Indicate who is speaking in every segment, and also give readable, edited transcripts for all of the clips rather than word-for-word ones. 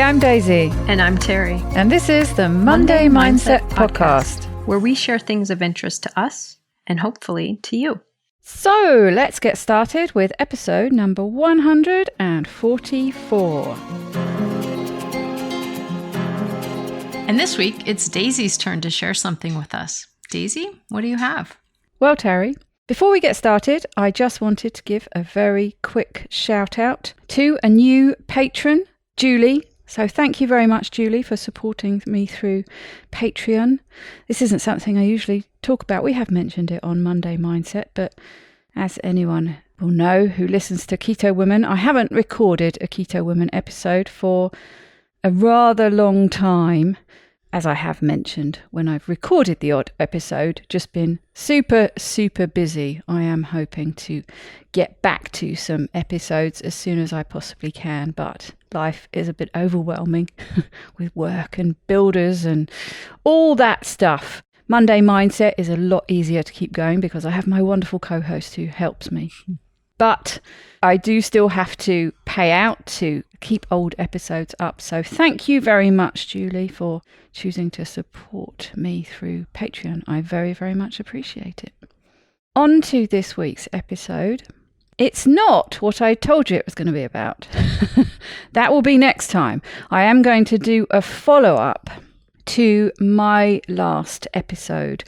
Speaker 1: I'm Daisy.
Speaker 2: And I'm Terri.
Speaker 1: And this is the Monday Mindset Podcast,
Speaker 2: where we share things of interest to us and hopefully to you.
Speaker 1: So let's get started with episode number 144.
Speaker 2: And this week, it's Daisy's turn to share something with us. Daisy, what do you have?
Speaker 1: Well, Terri, before we get started, I just wanted to give a very quick shout out to a new patron, Julie. So thank you very much, Julie, for supporting me through Patreon. This isn't something I usually talk about. We have mentioned it on Monday Mindset, but as anyone will know who listens to Keto Women, I haven't recorded a Keto Women episode for a rather long time. As I have mentioned when I've recorded the odd episode, just been super busy. I am hoping to get back to some episodes as soon as I possibly can, but life is a bit overwhelming with work and builders and all that stuff. Monday Mindset is a lot easier to keep going because I have my wonderful co-host who helps me. But I do still have to pay out to keep old episodes up. So thank you very much, Julie, for choosing to support me through Patreon. I very, very much appreciate it. On to this week's episode. It's not what I told you it was going to be about. That will be next time. I am going to do a follow-up to my last episode,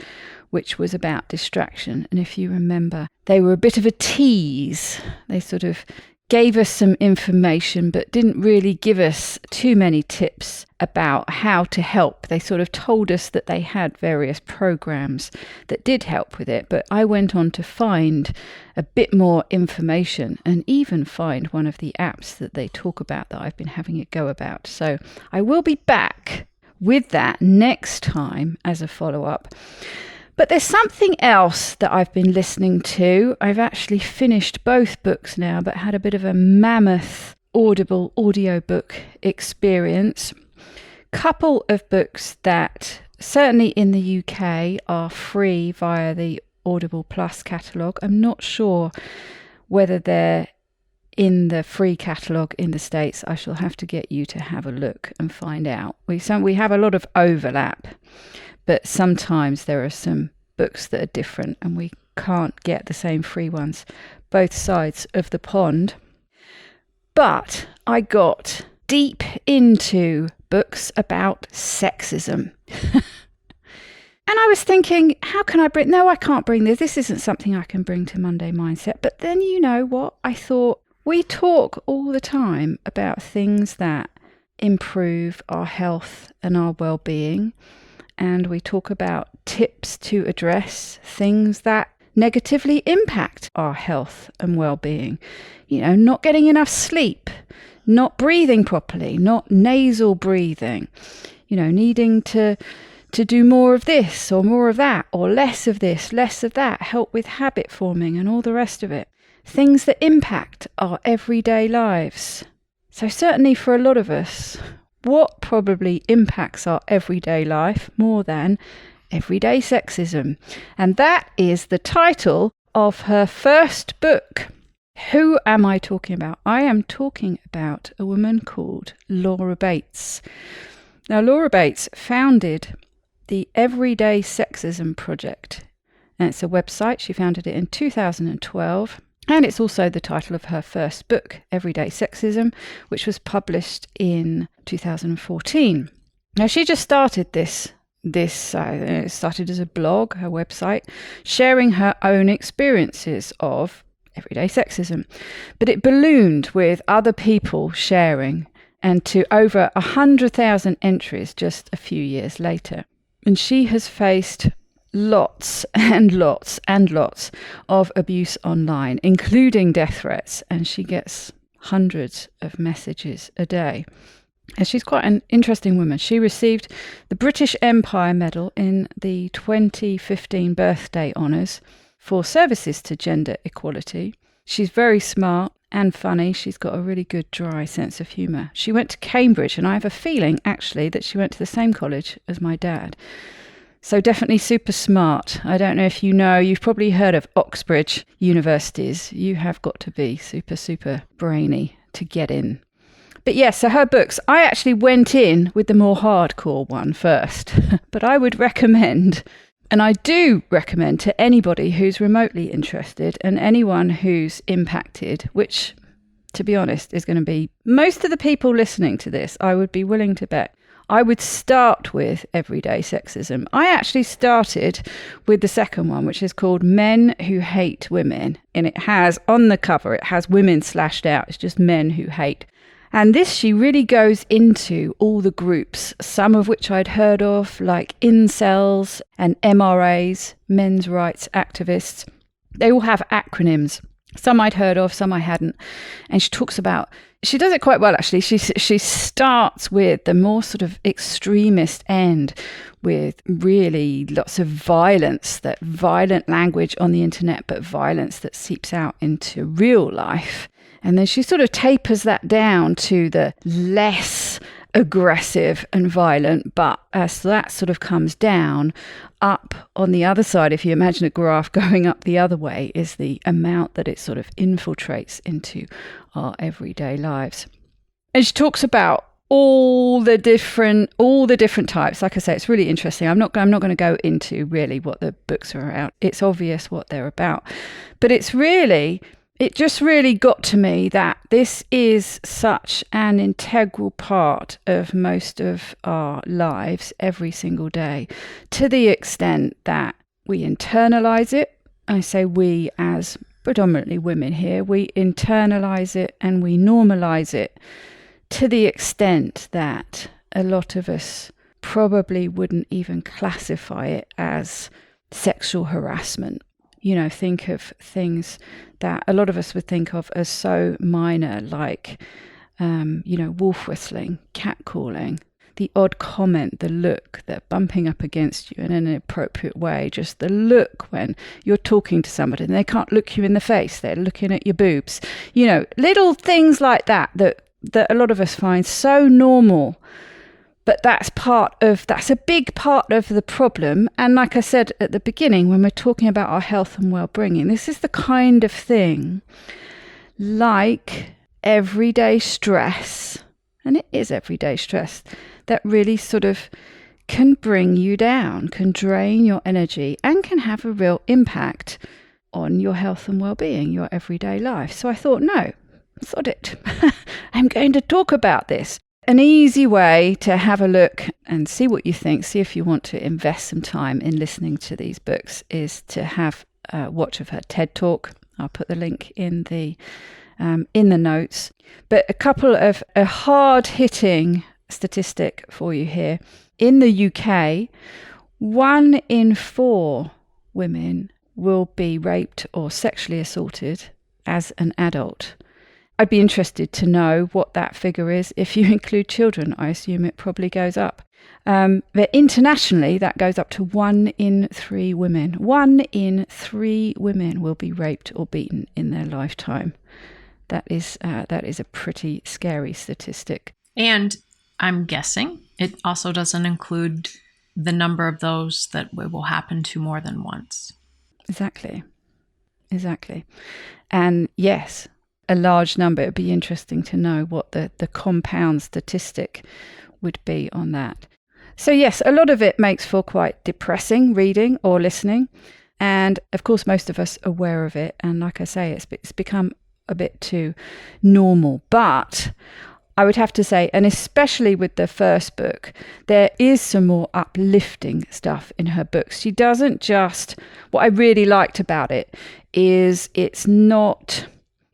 Speaker 1: which was about distraction. And if you remember, they were a bit of a tease. They sort of gave us some information, but didn't really give us too many tips about how to help. They sort of told us that they had various programs that did help with it. But I went on to find a bit more information and even find one of the apps that they talk about that I've been having a go about. So I will be back with that next time as a follow-up. But there's something else that I've been listening to. I've actually finished both books now, but had a bit of a mammoth Audible audiobook experience. Couple of books that certainly in the UK are free via the Audible Plus catalogue. I'm not sure whether they're in the free catalogue in the States. I shall have to get you to have a look and find out. We have a lot of overlap, but sometimes there are some books that are different and we can't get the same free ones both sides of the pond. But I got deep into books about sexism. And I was thinking, how can I bring... No, I can't bring this. This isn't something I can bring to Monday Mindset. But then you know what? I thought, we talk all the time about things that improve our health and our well-being. And we talk about tips to address things that negatively impact our health and well-being. You know, not getting enough sleep, not breathing properly, not nasal breathing, you know, needing to do more of this or more of that or less of this, less of that, help with habit forming and all the rest of it. Things that impact our everyday lives. So certainly for a lot of us, what probably impacts our everyday life more than everyday sexism? And that is the title of her first book. Who am I talking about? I am talking about a woman called Laura Bates. Now, Laura Bates founded the Everyday Sexism Project. And it's a website. She founded it in 2012. And it's also the title of her first book, Everyday Sexism, which was published in 2014. Now, she just started this it started as a blog, her website, sharing her own experiences of everyday sexism. But it ballooned with other people sharing and to over 100,000 entries just a few years later. And she has faced lots and lots and lots of abuse online, including death threats, and she gets hundreds of messages a day. And she's quite an interesting woman. She received the British Empire Medal in the 2015 birthday honours for services to gender equality. She's very smart and funny. She's got a really good dry sense of humour. She went to Cambridge, and I have a feeling actually that she went to the same college as my dad. So definitely super smart. I don't know if you know, you've probably heard of Oxbridge universities. You have got to be super brainy to get in. But yes, so her books, I actually went in with the more hardcore one first. But I would recommend, and I do recommend to anybody who's remotely interested and anyone who's impacted, which, to be honest, is going to be most of the people listening to this, I would be willing to bet. I would start with Everyday Sexism. I actually started with the second one, which is called Men Who Hate Women. And it has, on the cover, it has women slashed out. It's just men who hate. And this, she really goes into all the groups, some of which I'd heard of, like incels and MRAs, men's rights activists. They all have acronyms. Some I'd heard of, some I hadn't. And she talks about, she does it quite well, actually. She starts with the more sort of extremist end, with really lots of violent language on the internet, but violence that seeps out into real life. And then she sort of tapers that down to the less aggressive and violent, but as that sort of comes down, up on the other side, if you imagine a graph going up the other way, is the amount that it sort of infiltrates into our everyday lives. And she talks about all the different types. Like I say, it's really interesting. I'm not going to go into really what the books are about. It's obvious what they're about, but it just really got to me that this is such an integral part of most of our lives every single day, to the extent that we internalize it. I say we as predominantly women here, we internalize it and we normalize it, to the extent that a lot of us probably wouldn't even classify it as sexual harassment. You know, think of things that a lot of us would think of as so minor, like, wolf whistling, catcalling, the odd comment, the look, the bumping up against you in an inappropriate way, just the look when you're talking to somebody and they can't look you in the face, they're looking at your boobs. You know, little things like that a lot of us find so normal. But that's a big part of the problem. And like I said at the beginning, when we're talking about our health and well-being, this is the kind of thing like everyday stress, and it is everyday stress, that really sort of can bring you down, can drain your energy, and can have a real impact on your health and well-being, your everyday life. So I thought, no, sod it. I'm going to talk about this. An easy way to have a look and see what you think, see if you want to invest some time in listening to these books, is to have a watch of her TED Talk. I'll put the link in the notes. But a hard-hitting statistic for you here. In the UK, 1 in 4 women will be raped or sexually assaulted as an adult. I'd be interested to know what that figure is. If you include children, I assume it probably goes up. But internationally, that goes up to 1 in 3 women. 1 in 3 women will be raped or beaten in their lifetime. That is a pretty scary statistic.
Speaker 2: And I'm guessing it also doesn't include the number of those that it will happen to more than once.
Speaker 1: Exactly. And yes, a large number. It'd be interesting to know what the compound statistic would be on that. So yes, a lot of it makes for quite depressing reading or listening. And of course, most of us are aware of it. And like I say, it's become a bit too normal. But I would have to say, and especially with the first book, there is some more uplifting stuff in her books. She doesn't just, what I really liked about it is it's not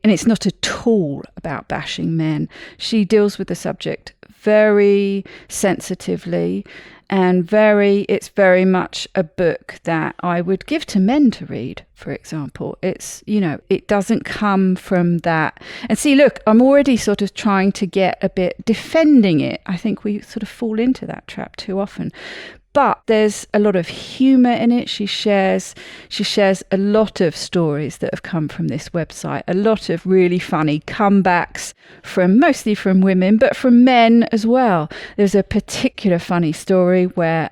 Speaker 1: at all about bashing men. She deals with the subject very sensitively and it's very much a book that I would give to men to read, for example. It's, it doesn't come from that. And see, look, I'm already sort of trying to get a bit defending it. I think we sort of fall into that trap too often. But there's a lot of humour in it. She shares a lot of stories that have come from this website, a lot of really funny comebacks mostly from women, but from men as well. There's a particular funny story where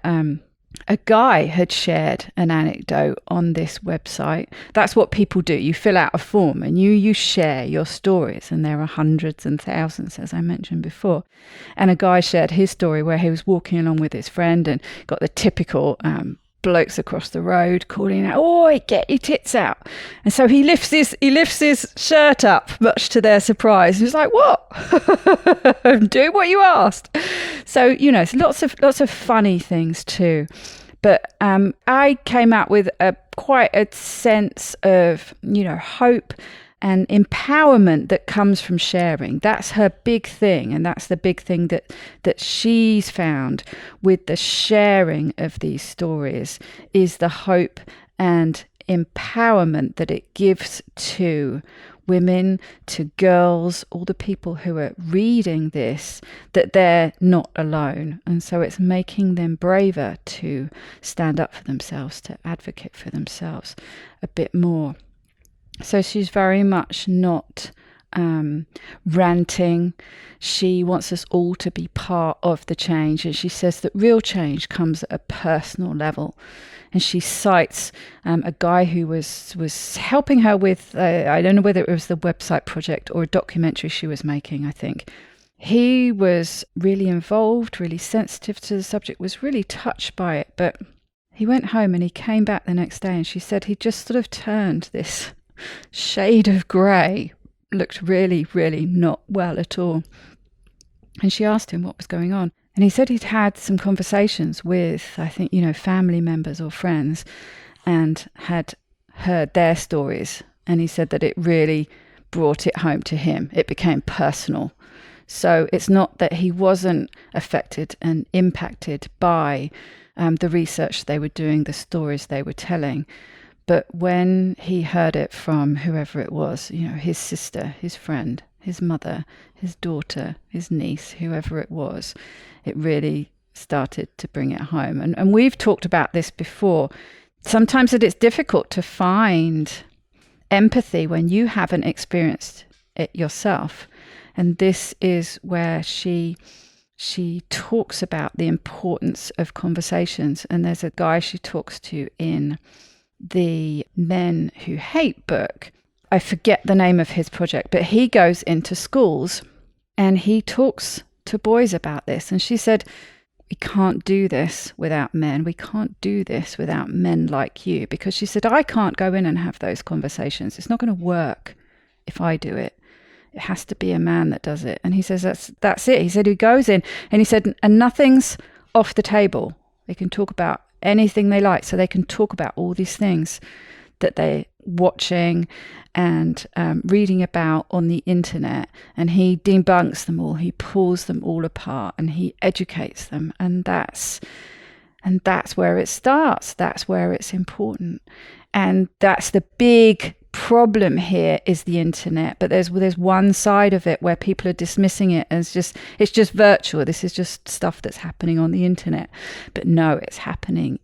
Speaker 1: a guy had shared an anecdote on this website. That's what people do. You fill out a form and you share your stories, and there are hundreds and thousands, as I mentioned before. And a guy shared his story where he was walking along with his friend and got the typical blokes across the road calling out, "Oi, get your tits out!" And so he lifts his shirt up, much to their surprise. He's like, "What? Do what you asked." So it's lots of funny things too. But I came out with quite a sense of hope and empowerment that comes from sharing. That's her big thing, and that's the big thing that she's found with the sharing of these stories, is the hope and empowerment that it gives to women, to girls, all the people who are reading this, that they're not alone. And so it's making them braver to stand up for themselves, to advocate for themselves a bit more. So she's very much not ranting. She wants us all to be part of the change. And she says that real change comes at a personal level. And she cites a guy who was helping her with, I don't know whether it was the website project or a documentary she was making, I think. He was really involved, really sensitive to the subject, was really touched by it. But he went home and he came back the next day, and she said he just sort of turned this shade of grey, looked really, really not well at all. And she asked him what was going on. And he said he'd had some conversations with, I think, family members or friends, and had heard their stories. And he said that it really brought it home to him. It became personal. So it's not that he wasn't affected and impacted by the research they were doing, the stories they were telling. But when he heard it from whoever it was, his sister, his friend, his mother, his daughter, his niece, whoever it was, it really started to bring it home. And we've talked about this before. Sometimes it is difficult to find empathy when you haven't experienced it yourself. And this is where she talks about the importance of conversations. And there's a guy she talks to in the Men Who Hate book. I forget the name of his project, but he goes into schools and he talks to boys about this. And she said, "We can't do this without men. We can't do this without men like you." Because she said, "I can't go in and have those conversations. It's not going to work if I do it. It has to be a man that does it." And he says, that's it. He said he goes in and he said, and nothing's off the table. They can talk about anything they like. So they can talk about all these things that they're watching and reading about on the internet. And he debunks them all. He pulls them all apart and he educates them. And that's where it starts. That's where it's important. And that's the big problem here, is the internet. But there's one side of it where people are dismissing it as it's just virtual. This is just stuff that's happening on the internet. But no, it's happening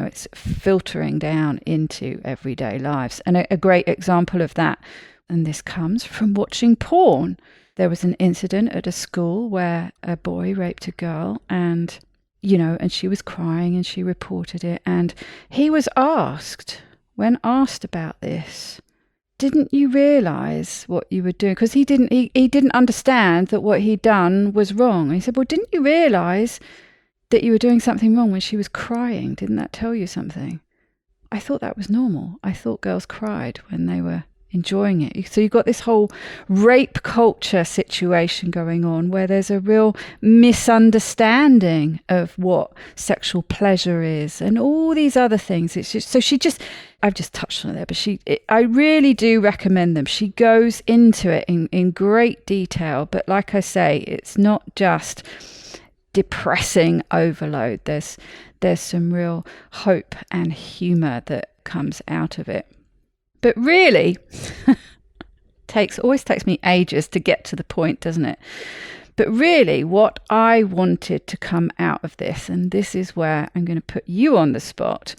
Speaker 1: it's filtering down into everyday lives. And a great example of that, and this comes from watching porn. There was an incident at a school where a boy raped a girl, and she was crying and she reported it. And he was asked, when asked about this, "Didn't you realise what you were doing?" Because he didn't understand that what he'd done was wrong. And he said, "Well, didn't you realise that you were doing something wrong when she was crying? Didn't that tell you something?" I thought that was normal. I thought girls cried when they were enjoying it. So you've got this whole rape culture situation going on, where there's a real misunderstanding of what sexual pleasure is and all these other things. It's just, I've just touched on it there, but I really do recommend them. She goes into it in great detail, but like I say, it's not just depressing overload. There's some real hope and humour that comes out of it. But really, always takes me ages to get to the point, doesn't it? But really, what I wanted to come out of this, and this is where I'm going to put you on the spot.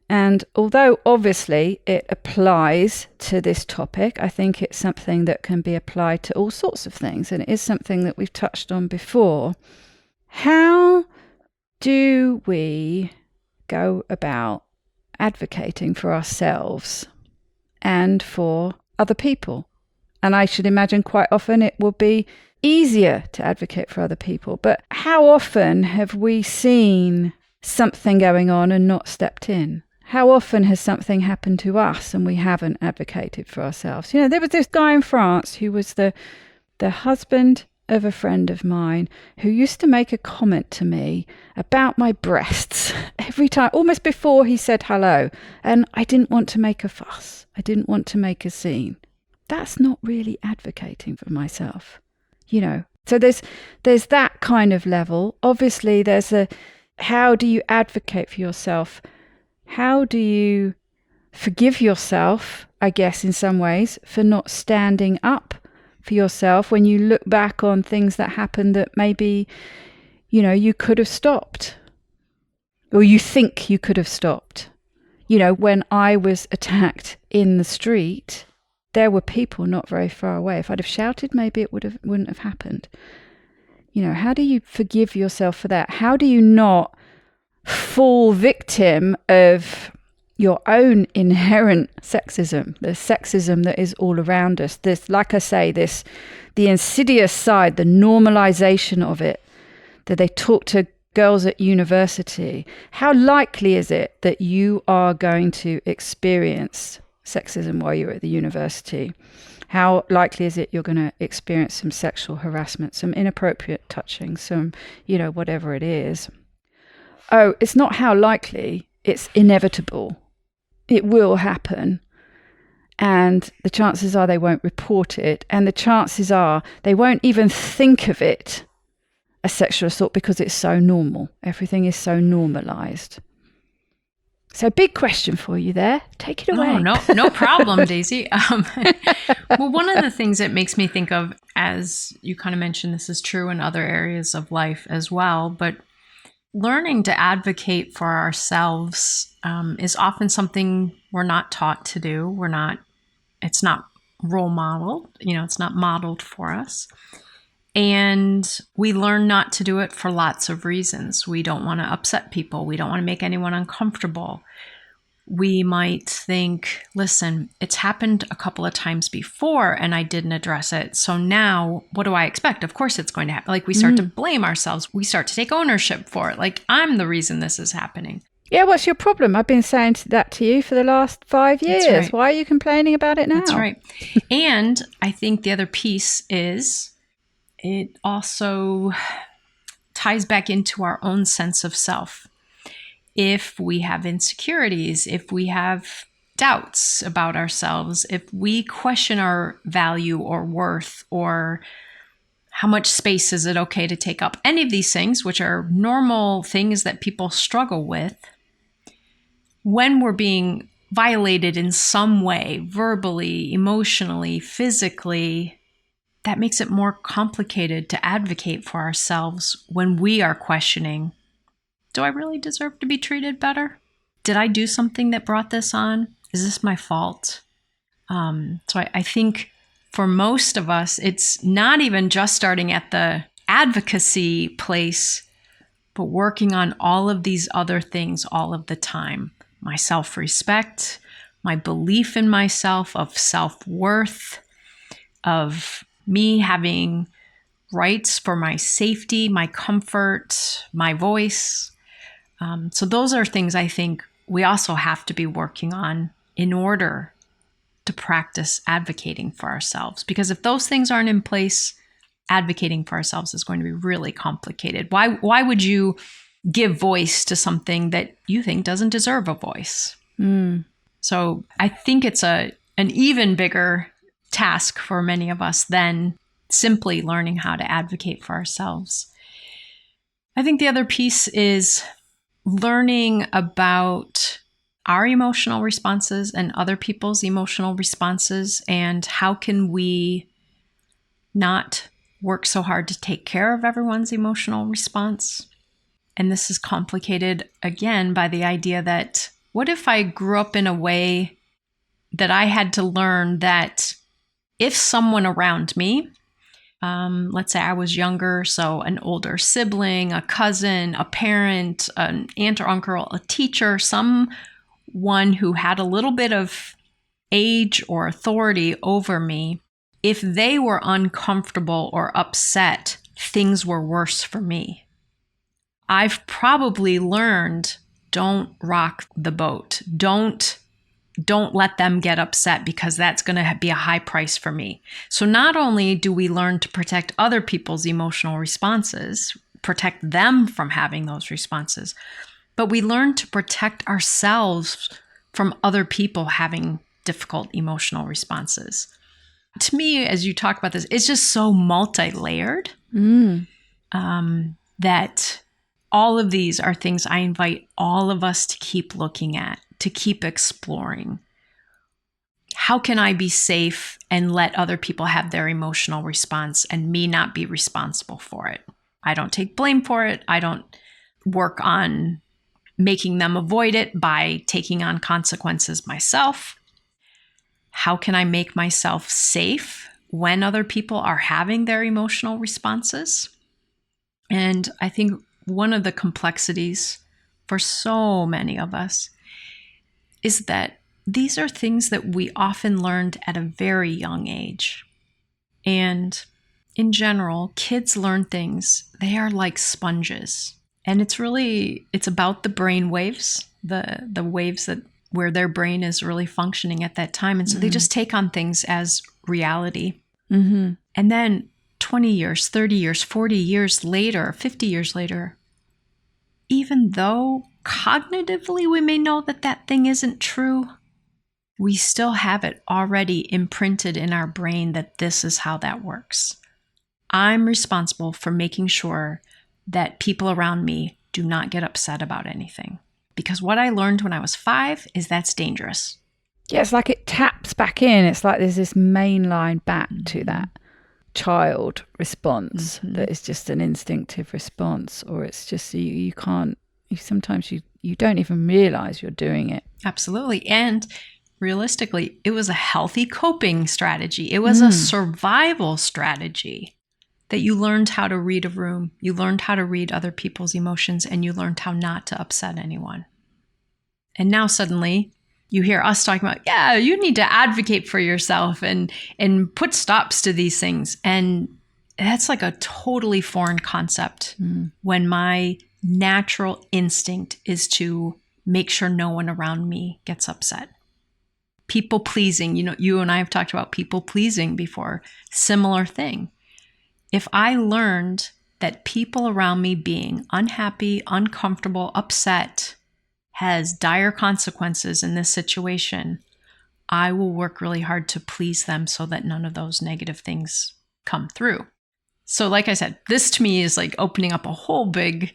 Speaker 1: And although obviously it applies to this topic, I think it's something that can be applied to all sorts of things. And it is something that we've touched on before. How do we go about advocating for ourselves and for other people? And I should imagine quite often it will be easier to advocate for other people. But how often have we seen something going on and not stepped in? How often has something happened to us and we haven't advocated for ourselves? You know, there was this guy in France who was the husband of a friend of mine who used to make a comment to me about my breasts every time, almost before he said hello. And I didn't want to make a fuss. I didn't want to make a scene. That's not really advocating for myself, you know. So there's that kind of level. Obviously, there's how do you advocate for yourself? How do you forgive yourself, I guess, in some ways, for not standing up for yourself when you look back on things that happened that maybe, you know, you could have stopped, or you think you could have stopped. You know, when I was attacked in the street, there were people not very far away. If I'd have shouted, maybe it wouldn't have happened. You know, how do you forgive yourself for that? How do you not fall victim of your own inherent sexism, the sexism that is all around us? This, like I say, the insidious side, the normalization of it, that they talk to girls at university. How likely is it that you are going to experience sexism while you're at the university? How likely is it you're going to experience some sexual harassment, some inappropriate touching, some, you know, whatever it is? Oh, it's not how likely, it's inevitable. It will happen. And the chances are they won't report it. And the chances are they won't even think of it as sexual assault because it's so normal. Everything is so normalized. So big question for you there. Take it away.
Speaker 2: No problem, Daisy. Well, one of the things that makes me think of, as you kind of mentioned, this is true in other areas of life as well, but learning to advocate for ourselves is often something we're not taught to do. It's not role modeled, it's not modeled for us. And we learn not to do it for lots of reasons. We don't want to upset people. We don't want to make anyone uncomfortable. We might think, listen, it's happened a couple of times before and I didn't address it. So now what do I expect? Of course it's going to happen. Like we start to blame ourselves. We start to take ownership for it. Like I'm the reason this is happening.
Speaker 1: Yeah, what's your problem? I've been saying that to you for the last 5 years.
Speaker 2: That's right.
Speaker 1: Why are you complaining about it now?
Speaker 2: That's right. And I think the other piece is it also ties back into our own sense of self. If we have insecurities, if we have doubts about ourselves, if we question our value or worth, or how much space is it okay to take up, any of these things, which are normal things that people struggle with, when we're being violated in some way, verbally, emotionally, physically, that makes it more complicated to advocate for ourselves when we are questioning, do I really deserve to be treated better? Did I do something that brought this on? Is this my fault? So I think for most of us, it's not even just starting at the advocacy place, but working on all of these other things all of the time. My self-respect, my belief in myself, of self-worth, of me having rights for my safety, my comfort, my voice. So those are things I think we also have to be working on in order to practice advocating for ourselves. Because if those things aren't in place, advocating for ourselves is going to be really complicated. Why would you give voice to something that you think doesn't deserve a voice? So I think it's an even bigger task for many of us than simply learning how to advocate for ourselves. I think the other piece is learning about our emotional responses and other people's emotional responses, and how can we not work so hard to take care of everyone's emotional response. And this is complicated again by the idea that what if I grew up in a way that I had to learn that if someone around me Let's say I was younger, so an older sibling, a cousin, a parent, an aunt or uncle, a teacher, someone who had a little bit of age or authority over me. If they were uncomfortable or upset, things were worse for me. I've probably learned, don't rock the boat. Don't let them get upset, because that's going to be a high price for me. So not only do we learn to protect other people's emotional responses, protect them from having those responses, but we learn to protect ourselves from other people having difficult emotional responses. To me, as you talk about this, it's just so multi-layered that all of these are things I invite all of us to keep looking at, to keep exploring. How can I be safe and let other people have their emotional response and me not be responsible for it? I don't take blame for it. I don't work on making them avoid it by taking on consequences myself. How can I make myself safe when other people are having their emotional responses? And I think one of the complexities for so many of us is that these are things that we often learned at a very young age. And in general, kids learn things. They are like sponges. And it's about the brain waves, the waves that where their brain is really functioning at that time. And so they just take on things as reality. And then 20 years, 30 years, 40 years later, 50 years later, even though cognitively we may know that that thing isn't true, we still have it already imprinted in our brain that this is how that works. I'm responsible for making sure that people around me do not get upset about anything. Because what I learned when I was 5 is that's dangerous.
Speaker 1: Yeah, it's like it taps back in. It's like there's this main line back to that child response that is just an instinctive response, or it's just you can't, sometimes you don't even realize you're doing it.
Speaker 2: Absolutely. And realistically, it was a healthy coping strategy. It was a survival strategy that you learned how to read a room, you learned how to read other people's emotions, and you learned how not to upset anyone. And now suddenly you hear us talking about, yeah, you need to advocate for yourself and put stops to these things. And that's like a totally foreign concept when my natural instinct is to make sure no one around me gets upset. People pleasing, you and I have talked about people pleasing before, similar thing. If I learned that people around me being unhappy, uncomfortable, upset has dire consequences in this situation, I will work really hard to please them so that none of those negative things come through. So like I said, this to me is like opening up a whole big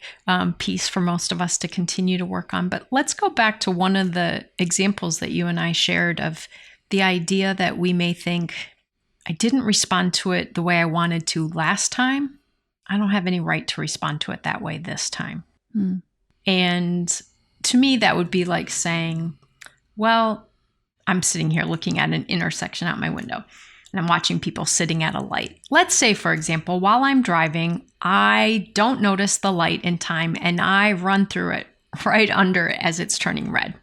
Speaker 2: piece for most of us to continue to work on. But let's go back to one of the examples that you and I shared of the idea that we may think, I didn't respond to it the way I wanted to last time. I don't have any right to respond to it that way this time. And to me, that would be like saying, well, I'm sitting here looking at an intersection out my window and I'm watching people sitting at a light. Let's say, for example, while I'm driving, I don't notice the light in time and I run through it right under it as it's turning red.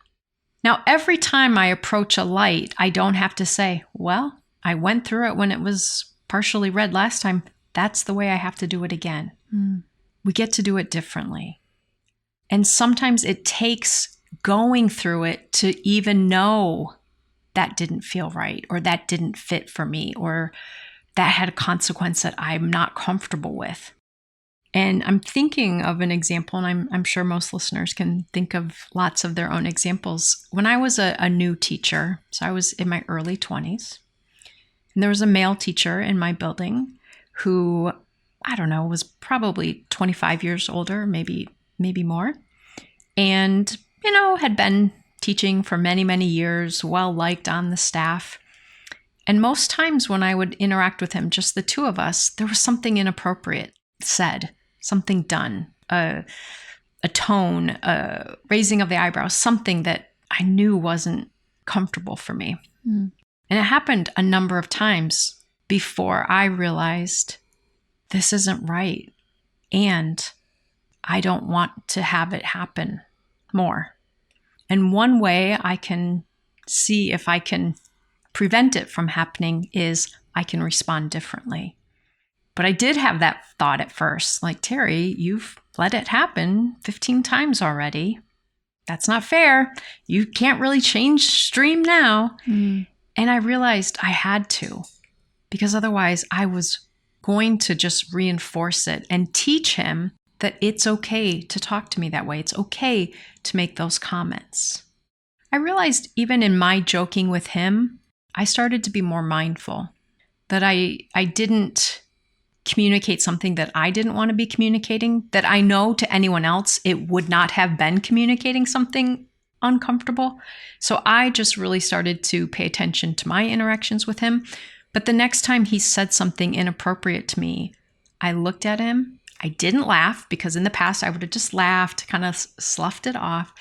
Speaker 2: Now, every time I approach a light, I don't have to say, well, I went through it when it was partially red last time. That's the way I have to do it again. We get to do it differently. And sometimes it takes going through it to even know that didn't feel right, or that didn't fit for me, or that had a consequence that I'm not comfortable with. And I'm thinking of an example, and I'm sure most listeners can think of lots of their own examples. When I was a new teacher, so I was in my early 20s, and there was a male teacher in my building who, I don't know, was probably 25 years older, maybe more. And, had been teaching for many, many years, well-liked on the staff. And most times when I would interact with him, just the two of us, there was something inappropriate said, something done, a tone, a raising of the eyebrows, something that I knew wasn't comfortable for me. And it happened a number of times before I realized this isn't right. And I don't want to have it happen more. And one way I can see if I can prevent it from happening is I can respond differently. But I did have that thought at first, like, Terri, you've let it happen 15 times already. That's not fair. You can't really change stream now. And I realized I had to, because otherwise I was going to just reinforce it and teach him that it's okay to talk to me that way. It's okay to make those comments. I realized even in my joking with him, I started to be more mindful that I didn't communicate something that I didn't want to be communicating, that I know to anyone else it would not have been communicating something uncomfortable. So I just really started to pay attention to my interactions with him. But the next time he said something inappropriate to me, I looked at him. I didn't laugh, because in the past I would have just laughed, kind of sloughed it off.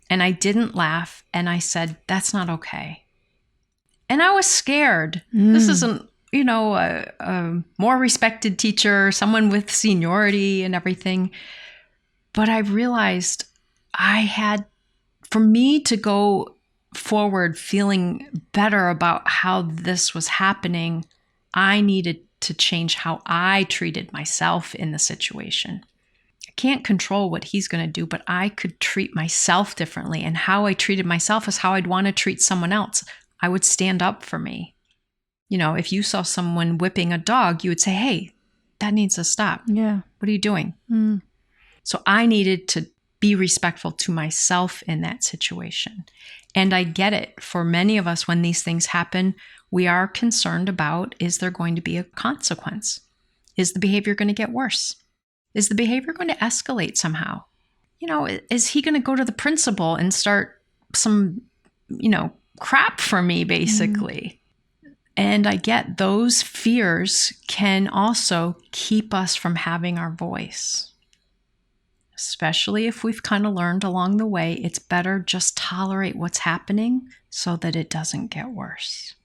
Speaker 2: And I didn't laugh. And I said, that's not okay. And I was scared. This isn't, a more respected teacher, someone with seniority and everything. But I realized for me to go forward feeling better about how this was happening, I needed to change how I treated myself in the situation. I can't control what he's going to do, but I could treat myself differently. And how I treated myself is how I'd want to treat someone else. I would stand up for me. If you saw someone whipping a dog, you would say, hey, that needs to stop.
Speaker 1: Yeah.
Speaker 2: What are you doing? So I needed to be respectful to myself in that situation. And I get it. For many of us, when these things happen, we are concerned about, is there going to be a consequence? Is the behavior going to get worse? Is the behavior going to escalate somehow? Is he going to go to the principal and start some, crap for me, basically? And I get those fears can also keep us from having our voice. Especially if we've kind of learned along the way, it's better just tolerate what's happening so that it doesn't get worse.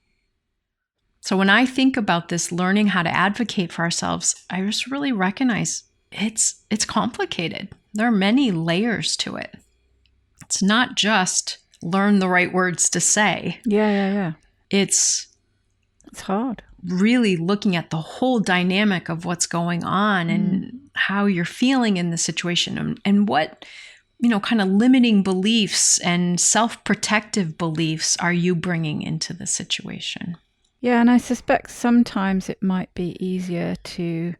Speaker 2: So when I think about this, learning how to advocate for ourselves, I just really recognize it's complicated. There are many layers to it. It's not just learn the right words to say.
Speaker 1: Yeah.
Speaker 2: It's
Speaker 1: hard.
Speaker 2: Really looking at the whole dynamic of what's going on and how you're feeling in the situation, and what, kind of limiting beliefs and self-protective beliefs are you bringing into the situation.
Speaker 1: Yeah, and I suspect sometimes it might be easier to,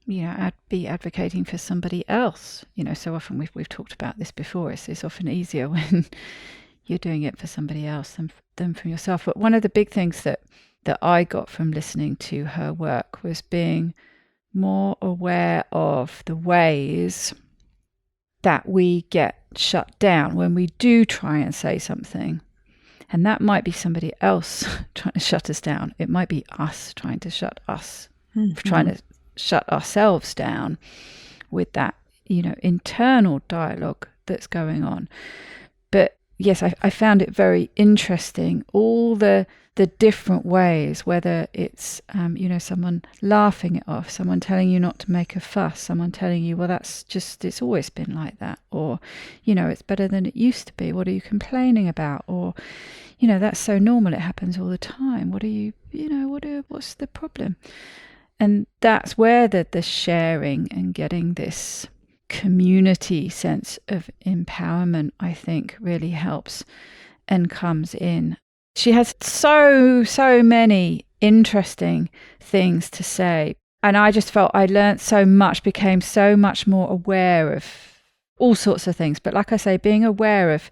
Speaker 1: be advocating for somebody else. So often we've talked about this before. It's often easier when you're doing it for somebody else than for yourself. But one of the big things that I got from listening to her work was being more aware of the ways that we get shut down when we do try and say something. And that might be somebody else trying to shut us down. It might be us trying to shut us, trying to shut ourselves down with that, internal dialogue that's going on. But yes, I found it very interesting, all the different ways, whether it's, someone laughing it off, someone telling you not to make a fuss, someone telling you, well, it's always been like that. Or, it's better than it used to be. What are you complaining about? Or, that's so normal. It happens all the time. What's the problem? And that's where the sharing and getting this community sense of empowerment, I think, really helps and comes in. She has so many interesting things to say. And I just felt I learned so much, became so much more aware of all sorts of things. But like I say, being aware of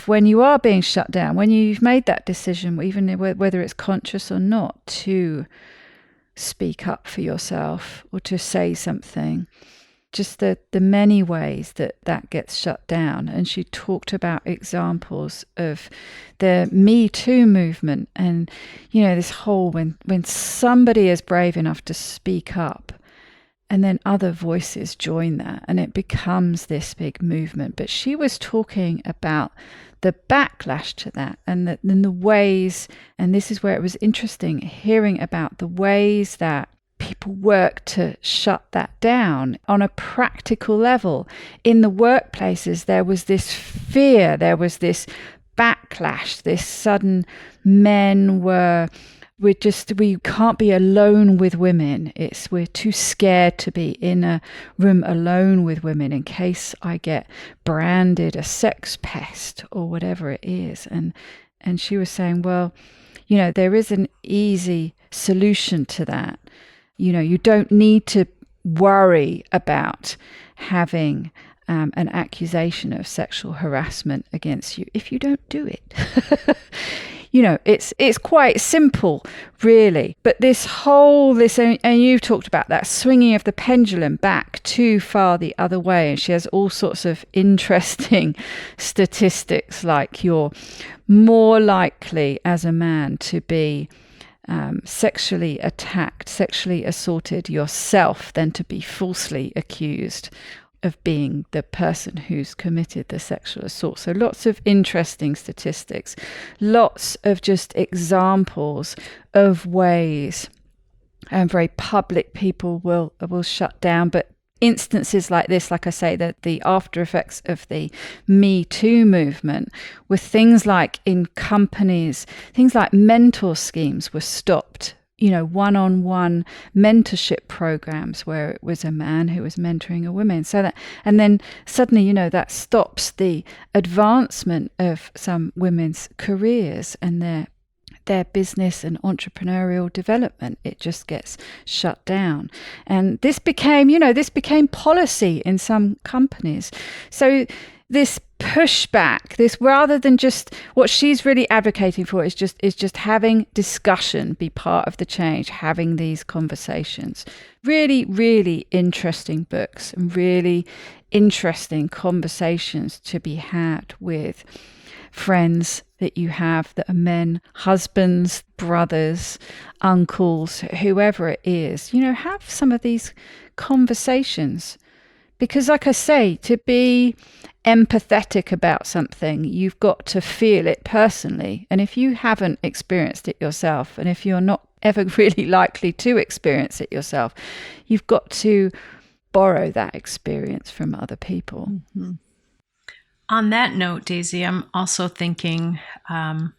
Speaker 1: when you are being shut down, when you've made that decision, even whether it's conscious or not, to speak up for yourself or to say something. Just the many ways that gets shut down. And she talked about examples of the Me Too movement and, this whole when somebody is brave enough to speak up and then other voices join that and it becomes this big movement. But she was talking about the backlash to that and the ways, and this is where it was interesting hearing about the ways that people work to shut that down on a practical level. In the workplaces, there was this fear, there was this backlash, this sudden we can't be alone with women. We're too scared to be in a room alone with women in case I get branded a sex pest or whatever it is. And she was saying, well, there is an easy solution to that. You don't need to worry about having an accusation of sexual harassment against you if you don't do it. It's quite simple, really. But and you've talked about that swinging of the pendulum back too far the other way. And she has all sorts of interesting statistics, like you're more likely as a man to be sexually attacked, sexually assaulted yourself than to be falsely accused of being the person who's committed the sexual assault. So lots of interesting statistics, lots of just examples of ways very public people will shut down. But instances like this, like I say, that the after effects of the Me Too movement were things like in companies, things like mentor schemes were stopped. One-on-one mentorship programs where it was a man who was mentoring a woman. And then suddenly, that stops the advancement of some women's careers and their business and entrepreneurial development. It just gets shut down. And this became policy in some companies. So this pushback, this, rather than just what she's really advocating for, is just having discussion be part of the change, having these conversations. Really, really interesting books and really interesting conversations to be had with friends that you have that are men, husbands, brothers, uncles, whoever it is. Have some of these conversations. Because like I say, to be empathetic about something, you've got to feel it personally. And if you haven't experienced it yourself, and if you're not ever really likely to experience it yourself, you've got to borrow that experience from other people.
Speaker 2: Mm-hmm. On that note, Daisy, I'm also thinking, I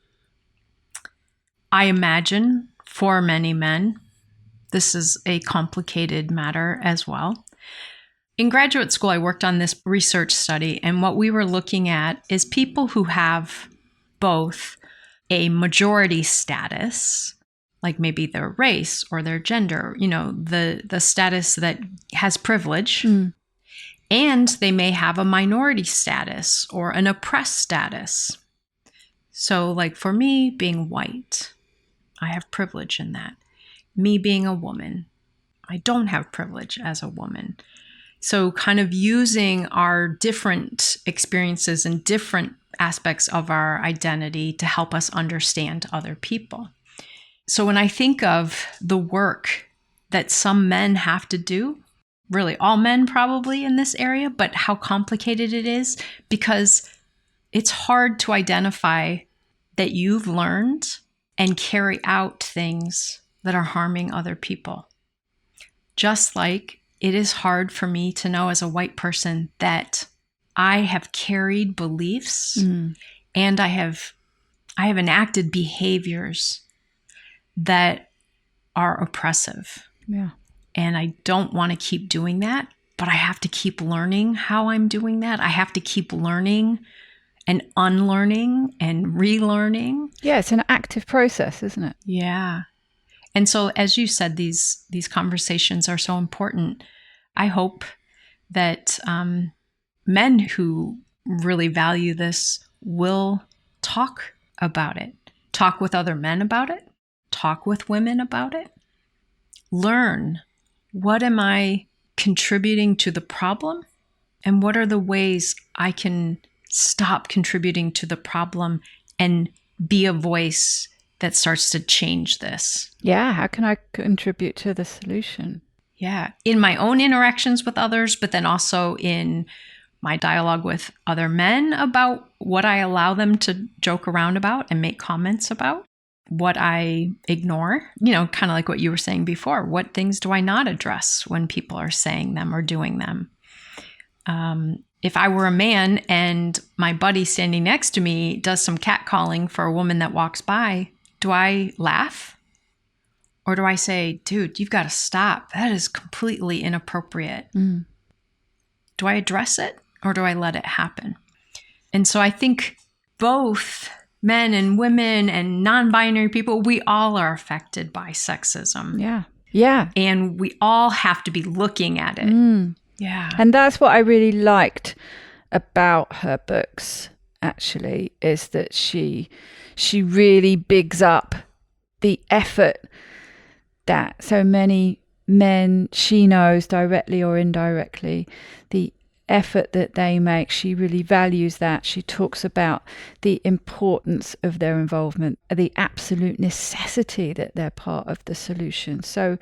Speaker 2: imagine for many men, this is a complicated matter as well. In graduate school, I worked on this research study, and what we were looking at is people who have both a majority status, like maybe their race or their gender, the status that has privilege, and they may have a minority status or an oppressed status. So like for me, being white, I have privilege in that. Me being a woman, I don't have privilege as a woman. So kind of using our different experiences and different aspects of our identity to help us understand other people. So when I think of the work that some men have to do, really all men probably in this area, but how complicated it is, because it's hard to identify that you've learned and carry out things that are harming other people. Just like it is hard for me to know as a white person that I have carried beliefs and I have enacted behaviors that are oppressive.
Speaker 1: Yeah.
Speaker 2: And I don't want to keep doing that, but I have to keep learning how I'm doing that. I have to keep learning and unlearning and relearning.
Speaker 1: Yeah, it's an active process, isn't it?
Speaker 2: Yeah. And so, as you said, these conversations are so important. I hope that men who really value this will talk about it, talk with other men about it, talk with women about it, learn what am I contributing to the problem and what are the ways I can stop contributing to the problem and be a voice that starts to change this.
Speaker 1: Yeah, how can I contribute to the solution?
Speaker 2: Yeah, in my own interactions with others, but then also in my dialogue with other men about what I allow them to joke around about and make comments about. what I ignore, kind of like what you were saying before. What things do I not address when people are saying them or doing them? If I were a man and my buddy standing next to me does some catcalling for a woman that walks by, do I laugh? Or do I say, dude, you've got to stop. That is completely inappropriate. Do I address it or do I let it happen? And so I think both men and women and non-binary people, we all are affected by sexism.
Speaker 1: Yeah.
Speaker 2: And we all have to be looking at it. Yeah.
Speaker 1: And that's what I really liked about her books, actually, is that she really bigs up the effort that so many men she knows, directly or indirectly, the effort that they make. She really values that. She talks about the importance of their involvement, the absolute necessity that they're part of the solution. So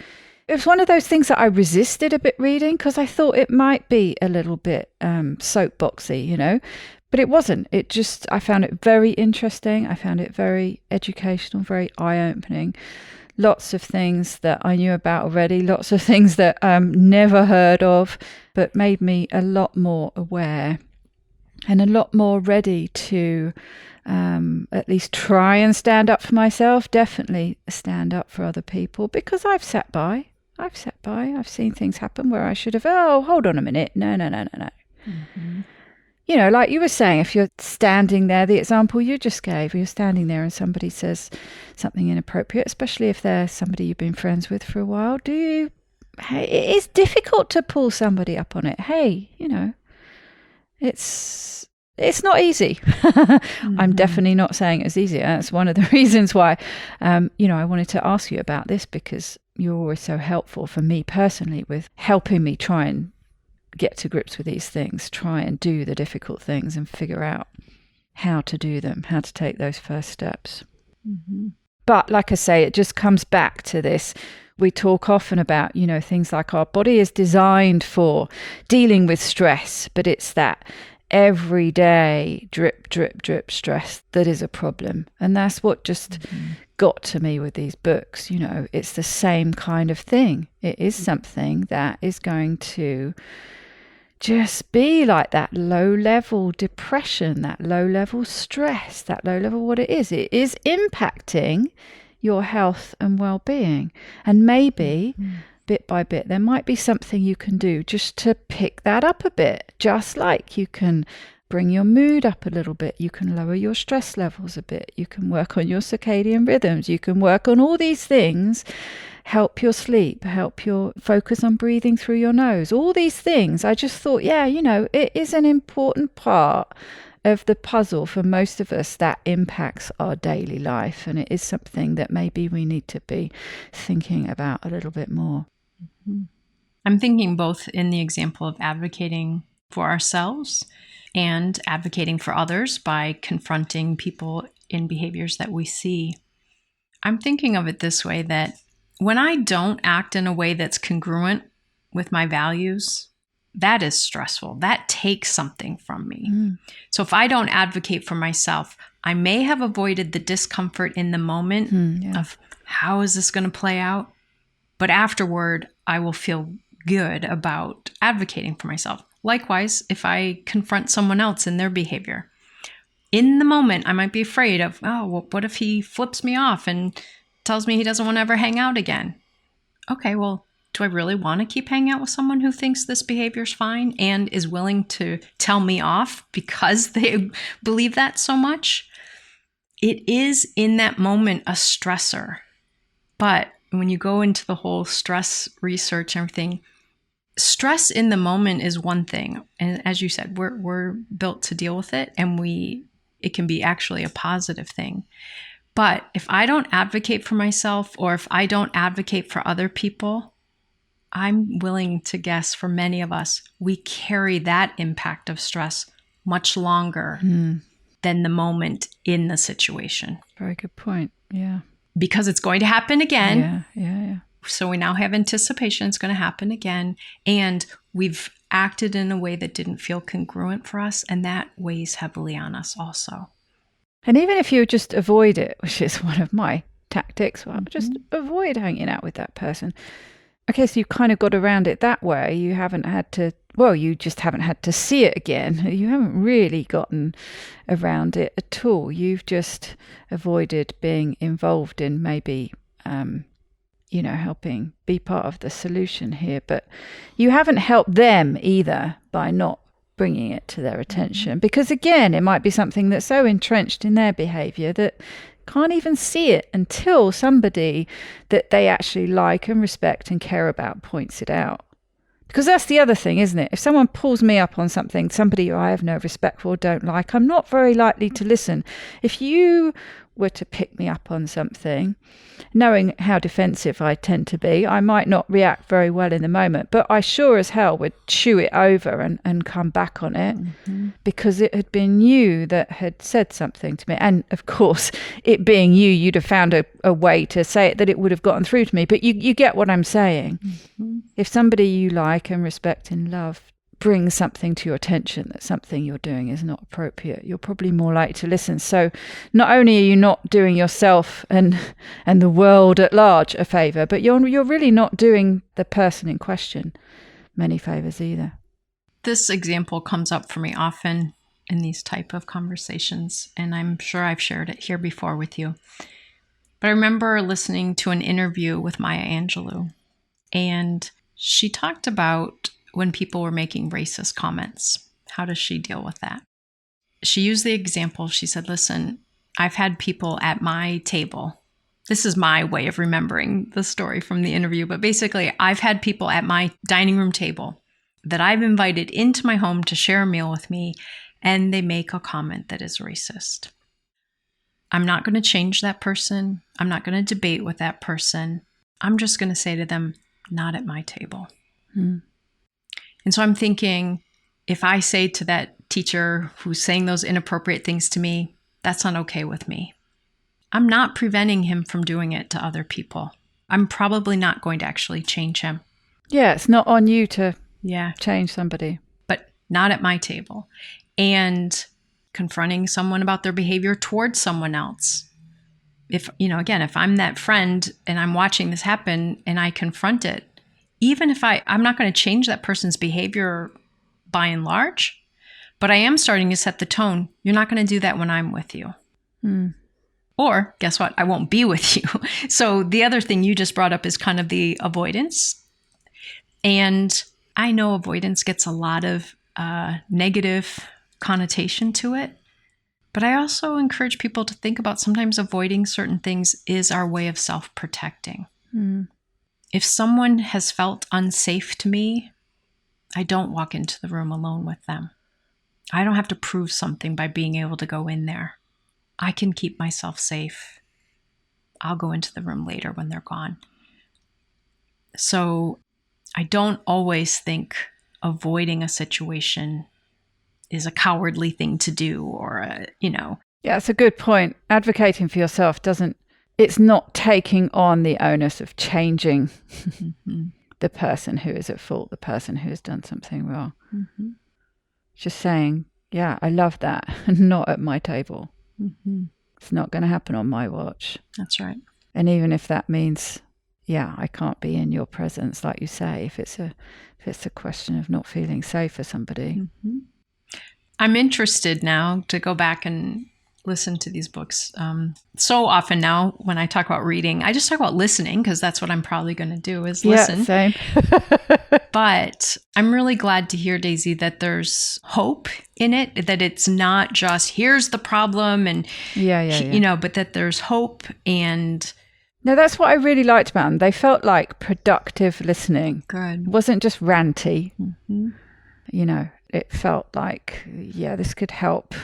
Speaker 1: it was one of those things that I resisted a bit reading because I thought it might be a little bit soapboxy, but it wasn't. I found it very interesting. I found it very educational, very eye-opening. Lots of things that I knew about already, lots of things that never heard of, but made me a lot more aware and a lot more ready to at least try and stand up for myself, definitely stand up for other people, because I've sat by, I've seen things happen where I should have, hold on a minute, no.
Speaker 2: Mm-hmm.
Speaker 1: Like you were saying, if you're standing there, the example you just gave, you're standing there and somebody says something inappropriate, especially if they're somebody you've been friends with for a while, it is difficult to pull somebody up on it. Hey, it's not easy. I'm definitely not saying it's easy. That's one of the reasons why, I wanted to ask you about this, because you're always so helpful for me personally with helping me try and get to grips with these things, try and do the difficult things and figure out how to do them, how to take those first steps. But like I say, it just comes back to this. We talk often about, things like our body is designed for dealing with stress, but it's that everyday drip, drip, drip stress that is a problem. And that's what just got to me with these books. It's the same kind of thing. It is something that is going to just be like that low-level depression, that low-level stress, that low-level what it is. It is impacting your health and well-being. And maybe bit by bit, there might be something you can do just to pick that up a bit. Just like you can bring your mood up a little bit, you can lower your stress levels a bit, you can work on your circadian rhythms, you can work on all these things, help your sleep, help your focus on breathing through your nose, all these things. I just thought, it is an important part of the puzzle for most of us that impacts our daily life. And it is something that maybe we need to be thinking about a little bit more.
Speaker 2: I'm thinking both in the example of advocating for ourselves and advocating for others by confronting people in behaviors that we see. I'm thinking of it this way, that when I don't act in a way that's congruent with my values, that is stressful. That takes something from me. So if I don't advocate for myself, I may have avoided the discomfort in the moment of how is this going to play out? But afterward, I will feel good about advocating for myself. Likewise, if I confront someone else in their behavior, in the moment, I might be afraid of, what if he flips me off and tells me he doesn't want to ever hang out again? Okay, well, do I really want to keep hanging out with someone who thinks this behavior is fine and is willing to tell me off because they believe that so much? It is in that moment a stressor. But when you go into the whole stress research and everything, stress in the moment is one thing. And as you said, we're built to deal with it, and it can be actually a positive thing. But if I don't advocate for myself, or if I don't advocate for other people, I'm willing to guess for many of us, we carry that impact of stress much longer than the moment in the situation.
Speaker 1: Very good point. Yeah.
Speaker 2: Because it's going to happen again.
Speaker 1: Yeah.
Speaker 2: So we now have anticipation it's going to happen again. And we've acted in a way that didn't feel congruent for us. And that weighs heavily on us also.
Speaker 1: And even if you just avoid it, which is one of my tactics. Well, just avoid hanging out with that person. Okay, so you kind of got around it that way. You haven't had to, well, you just haven't had to see it again. You haven't really gotten around it at all. You've just avoided being involved in maybe, helping be part of the solution here. But you haven't helped them either by not bringing it to their attention. Because again, it might be something that's so entrenched in their behavior that can't even see it until somebody that they actually like and respect and care about points it out. Because that's the other thing, isn't it? If someone pulls me up on something, somebody who I have no respect for or don't like, I'm not very likely to listen. If you were to pick me up on something, knowing how defensive I tend to be, I might not react very well in the moment, but I sure as hell would chew it over and come back on it because it had been you that had said something to me. And of course, it being you, you'd have found a way to say it that it would have gotten through to me. But you get what I'm saying. If somebody you like and respect and love brings something to your attention that something you're doing is not appropriate, you're probably more likely to listen. So not only are you not doing yourself and the world at large a favour, but you're really not doing the person in question many favours either.
Speaker 2: This example comes up for me often in these type of conversations, and I'm sure I've shared it here before with you. But I remember listening to an interview with Maya Angelou, and she talked about when people were making racist comments. How does she deal with that? She used the example. She said, listen, I've had people at my table. This is my way of remembering the story from the interview. But basically, I've had people at my dining room table that I've invited into my home to share a meal with me, and they make a comment that is racist. I'm not going to change that person. I'm not going to debate with that person. I'm just going to say to them, not at my table. And so I'm thinking, if I say to that teacher who's saying those inappropriate things to me, that's not okay with me. I'm not preventing him from doing it to other people. I'm probably not going to actually change him.
Speaker 1: Yeah, it's not on you to change somebody.
Speaker 2: But not at my table. And confronting someone about their behavior towards someone else. If I'm that friend and I'm watching this happen and I confront it, even if I'm not going to change that person's behavior by and large, but I am starting to set the tone. You're not going to do that when I'm with you. Or guess what? I won't be with you. So the other thing you just brought up is kind of the avoidance. And I know avoidance gets a lot of negative connotation to it. But I also encourage people to think about sometimes avoiding certain things is our way of self-protecting. If someone has felt unsafe to me, I don't walk into the room alone with them. I don't have to prove something by being able to go in there. I can keep myself safe. I'll go into the room later when they're gone. So I don't always think avoiding a situation is a cowardly thing to do or,
Speaker 1: Yeah, it's a good point. Advocating for yourself it's not taking on the onus of changing the person who is at fault, the person who has done something wrong. Just saying, yeah, I love that. Not at my table. It's not going to happen on my watch.
Speaker 2: That's right.
Speaker 1: And even if that means, I can't be in your presence, like you say, if it's a question of not feeling safe for somebody.
Speaker 2: I'm interested now to go back and listen to these books. So often now when I talk about reading, I just talk about listening because that's what I'm probably going to do is listen.
Speaker 1: Yeah, same.
Speaker 2: But I'm really glad to hear, Daisy, that there's hope in it, that it's not just here's the problem and, but that there's hope. And
Speaker 1: no, that's what I really liked about them. They felt like productive listening.
Speaker 2: Good.
Speaker 1: It wasn't just ranty. It felt like, this could help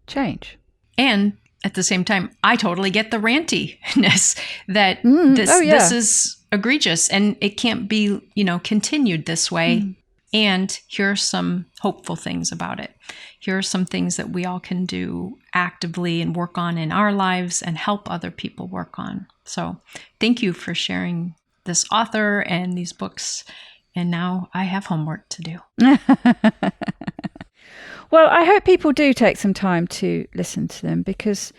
Speaker 1: change.
Speaker 2: And at the same time, I totally get the rantiness that this is egregious and it can't be, continued this way. And here are some hopeful things about it. Here are some things that we all can do actively and work on in our lives and help other people work on. So thank you for sharing this author and these books. And now I have homework to do.
Speaker 1: Well, I hope people do take some time to listen to them because,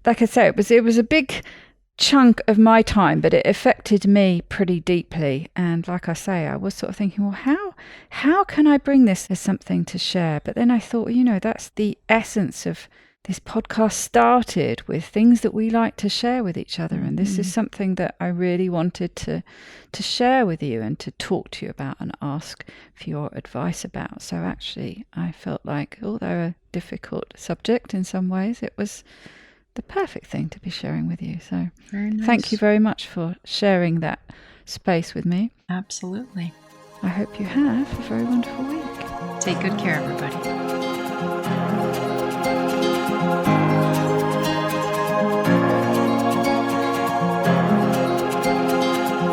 Speaker 1: like I say, it was a big chunk of my time, but it affected me pretty deeply. And like I say, I was sort of thinking, well, how can I bring this as something to share? But then I thought, that's the essence of this podcast started with things that we like to share with each other. And this is something that I really wanted to share with you and to talk to you about and ask for your advice about. So actually, I felt like, although a difficult subject in some ways, it was the perfect thing to be sharing with you. So
Speaker 2: Very nice.
Speaker 1: Thank you very much for sharing that space with me.
Speaker 2: Absolutely.
Speaker 1: I hope you have a very wonderful week.
Speaker 2: Take good care, everybody.